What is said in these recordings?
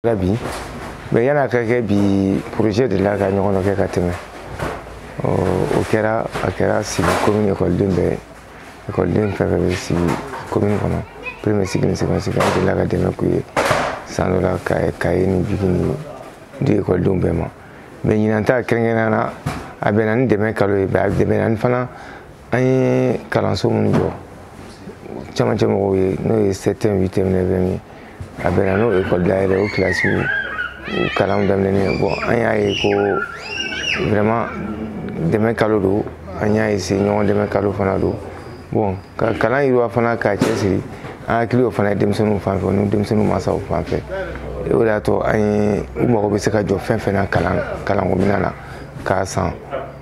Bi mais yana ka kɛ bi projet de la ka ɲɔgɔn kɛ ka tɛmɛ o kɛra a kɛra sigi commune école bɛɛ école fɛn fɛn bɛ sigi commune kɔnɔ premier cycle ni second cycle an delila ka dɛmɛ k'u ye san dɔ la kaye ni bigi ni di écoledenw bɛɛ ma mais ɲinan ta kɛrɛnkɛrɛnnenya na a bɛnna ni dɛmɛ kalo ye a dɛmɛna ni fana an ye kalanso minnu jɔ camancɛ mɔgɔw ye n'o ye 7e 8e 9e ye a bɛnna n'o école dayɛlɛ o kilasiw kalanw daminɛnen bon an y'a ye ko vraiment dɛmɛ kalo don an y'a essayer ɲɔgɔn dɛmɛ kalo fana don bon ka kalan yiriwa fana k'a cɛsiri an hakili o fana ye denmisɛnninw fan fɛ ni denmisɛnninw mansaw fan fɛ o de y'a to an ye u mago bɛ se ka jɔ fɛn fɛn na kalanko minɛn na k'a san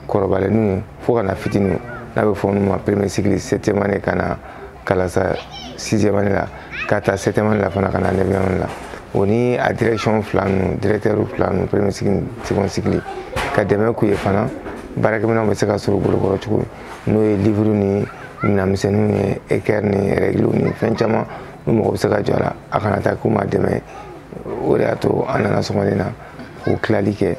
kɔrɔbalenninw ye fo ka na fitininw n'a bɛ fɔ olu ma premier cycle 7e année ka na kalansa 6e année la ka taa 7e année la fana ka na 9e année la o ni a direction fila ninnu directeur fila ninnu premier cycle second cycle ka dɛmɛ k'u ye fana baarakɛminɛnw bɛ se ka sɔrɔ u bolokɔrɔ cogo n'o ye livre ni minɛnmisɛnninw ye équerre ni règle ni fɛn caman n'u mago bɛ se ka jɔ a la a kana taa k'u ma dɛmɛ o de y'a to an nana sɔgɔmada na k'o tilali kɛ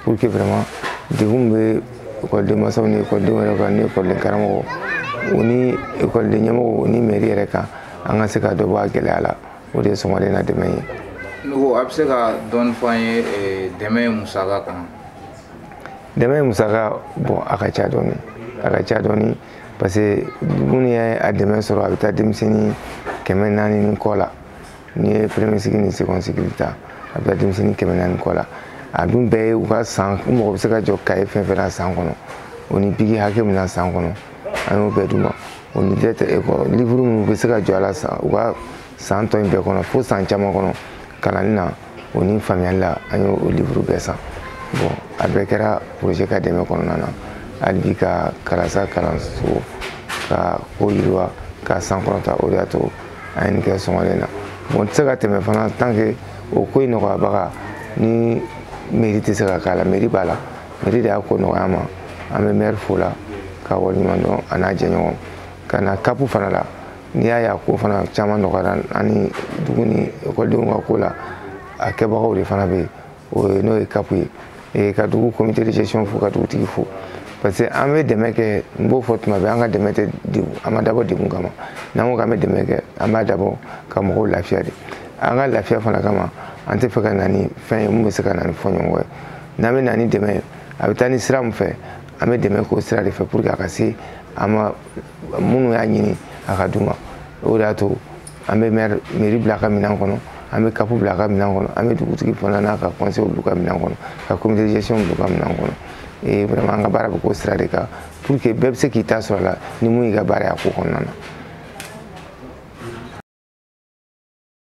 pour que vraiment degun bɛ école mansaw ni écoledenw yɛrɛ kan ni école karamɔgɔ o ni école ɲɛmɔgɔw ni mairie yɛrɛ kan an ka se ka dɔ bɔ a gɛlɛya la o de ye sɔgɔmada na dɛmɛ ye. A bɛ se ka dɔɔni fɔ an ye dɛmɛ musaka kan. Dɛmɛ musaka bon a ka ca dɔɔni parce que minnu ye a dɛmɛ sɔrɔ a bɛ taa denmisɛnnin 400 ni kɔ la n'i ye premier cycle ni second cycle ta a bɛ taa denmisɛnnin 400 kɔ la a dun bɛɛ ye u ka san u mago bɛ se ka jɔ kaye fɛn fɛn na san kɔnɔ o ni bigi hakɛ min na san kɔnɔ an y'o bɛɛ d'u ma o ni livre minnu bɛ se ka jɔ a la u ka san tɔ in bɛɛ kɔnɔ fo san caman kɔnɔ kalanni na o ni faamuyali la an y'o livre bɛɛ san bon a bɛɛ kɛra projet ka dɛmɛ kɔnɔna na hali bi ka kalansa kalanso ka ko yiriwa ka sankɔrɔta o de y'a to an ye nin kɛ sɔgɔmada na bon tɛ se ka tɛmɛ fana tant que o ko in nɔgɔyabaga ni mairie tɛ se ka k'a la mairie b'a la mairie de y'a ko nɔgɔya ma an bɛ maire fo la ka waleɲuman dɔn a n'a jɛɲɔgɔn ka na CAP fana la n'i y'a ye a ko fana caman nɔgɔyara ani dugu ni écoledenw ka ko la a kɛbagaw de fana bɛ yen o ye n'o ye CAP ye ka dugu comité de gestion fo ka dugutigi fo parce que an bɛ dɛmɛ kɛ n b'o fɔ tuma bɛɛ an ka dɛmɛ tɛ degun an ma dabɔ degun kama n'an ko k'an bɛ dɛmɛ kɛ an b'a dabɔ ka mɔgɔw lafiya de an ka lafiya fana kama an tɛ fɛ ka na ni fɛn ye mun bɛ se ka na ni fɔɲɔgɔnkɔ ye n'an bɛ na ni dɛmɛ ye a bɛ taa ni sira min fɛ an bɛ dɛmɛ k'o sira de fɛ pour que a ka se an ma minnu y'a ɲini a ka d'u ma o de y'a to an bɛ mairie bila a ka minɛn kɔnɔ an bɛ CAP bila a ka minɛn kɔnɔ an bɛ dugutigi fana n'a ka conseil bila ka minɛn kɔnɔ ka comité de gestion bila ka minɛn kɔnɔ et vraiment an ka baara bɛ k'o sira de kan pour que bɛɛ bɛ se k'i ta sɔrɔ a la ni mun y'i ka baara ye a ko kɔnɔna na.